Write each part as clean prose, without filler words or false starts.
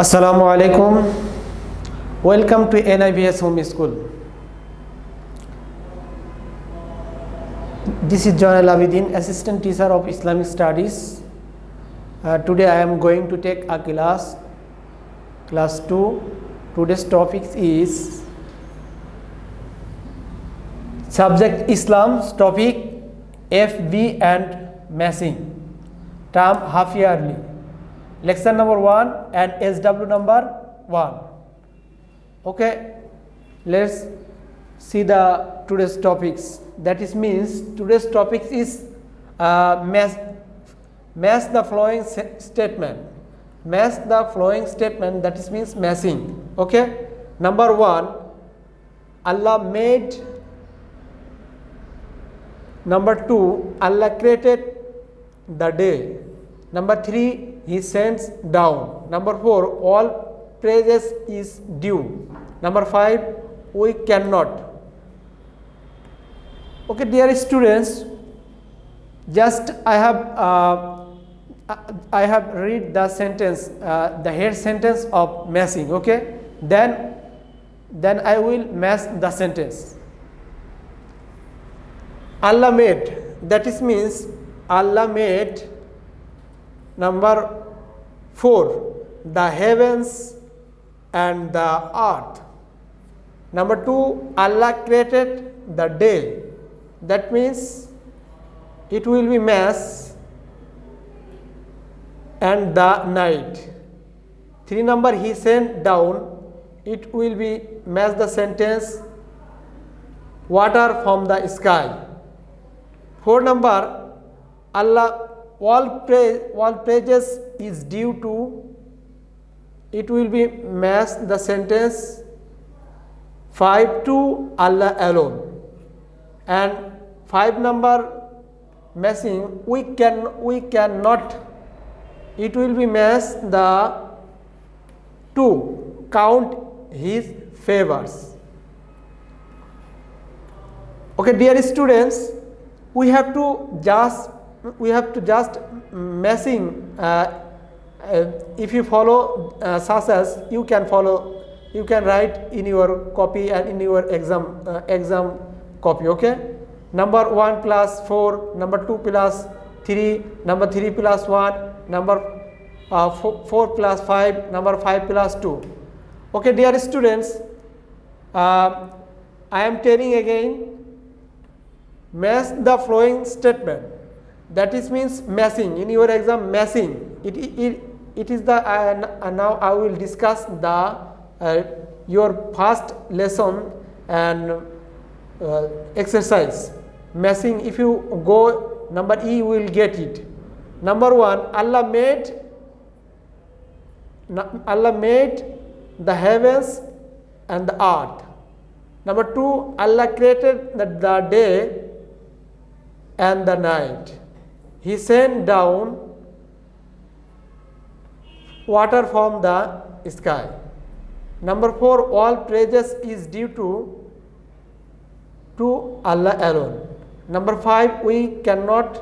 Assalamu alaikum. Welcome to NIVS Home School. This is Jaynal Abdin, Assistant Teacher of Islamic Studies. Today I am going to take a class 2. Today's topic is subject Islam, topic FB and messing, term half yearly. Lecture number 1 and SW number 1. Okay, let's see the today's topics. That is means today's topic is match the following statement. Match the following statement, that is means matching. Okay, number 1, Allah made. Number 2, Allah created the day. Number 3, He sends down. Number 4, all praises is due. Number 5, we cannot. Okay, dear students, just I have read the sentence, the head sentence of matching. Okay, then I will match the sentence. Allah made, that is means Allah made. Number 4, the heavens and the earth. Number 2, Allah created the day. That means it will be mass and the night. 3 number, He sent down. It will be match the sentence water from the sky. 4 number, Allah all praises is due to. It will be match the sentence 5 to Allah alone. And 5 number matching we cannot. It will be match the 2 count His favors. Okay, dear students, we have to just matching. If you follow such as you can follow, you can write in your copy and in your exam copy. Okay, number 1 plus 4, number 2 plus 3, number 3 plus 1, number 4 plus 5, number 5 plus 2. Okay, dear students, I am telling again, match the following statement. That is means matching in your exam. Matching it is the now I will discuss the your first lesson and exercise matching. If you go number E, you will get it. Number 1, Allah made the heavens and the earth. Number 2, Allah created the day and the night. He sent down water from the sky. Number 4, all praises is due to Allah alone. Number 5, we cannot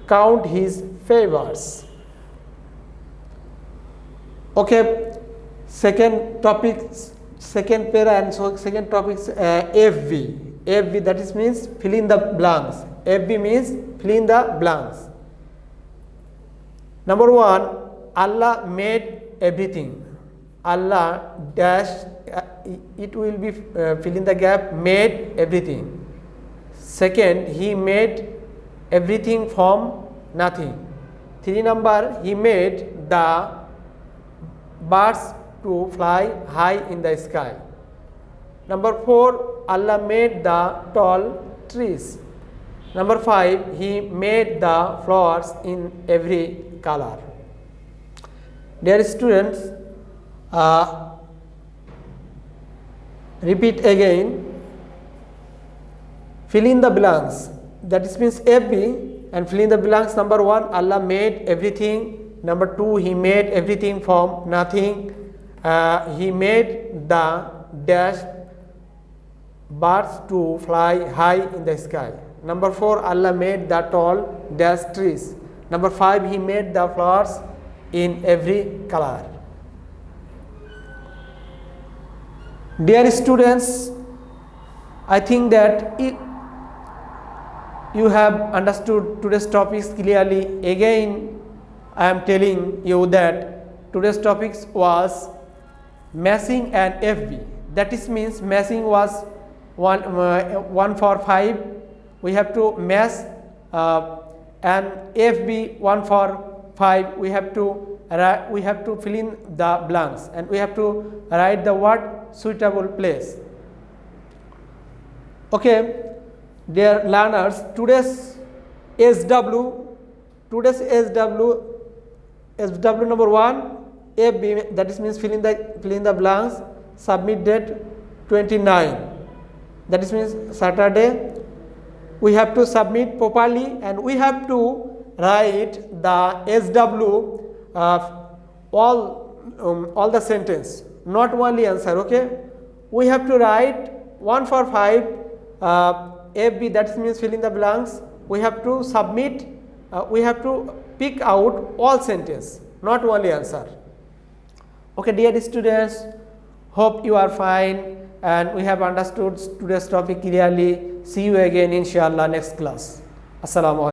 count His favors. Okay, second topic, second para, and so second topic FV. FB, that is means fill in the blanks. FB means fill in the blanks. Number 1, Allah made everything. Allah dash, it will be fill in the gap, made everything. Second, He made everything from nothing. 3 number, He made the birds to fly high in the sky. Number 4, Allah made the tall trees. Number 5, He made the flowers in every color. Dear students, repeat again, fill in the blanks. That is means FB and fill in the blanks. Number 1, Allah made everything. Number 2, He made everything from nothing. He made the dash birds to fly high in the sky. Number 4, Allah made the tall dash trees. Number 5, He made the flowers in every color. Dear students, I think that you have understood today's topics clearly. Again, I am telling you that today's topics was matching and FB. That is means matching was 1 for 5. We have to match and FB 1 for 5. We have to fill in the blanks and we have to write the word suitable place. Okay, dear learners, today's SW number 1, FB, that is means fill in the blanks. Submit date 29. That is means Saturday. We have to submit properly and we have to write the SW all the sentence, not only answer. Okay, we have to write 1 for 5 FB, that means fill in the blanks. We have to submit, we have to pick out all sentence, not only answer. Okay, dear students, hope you are fine and we have understood today's topic clearly. See you again inshallah next class. Assalamu alaikum.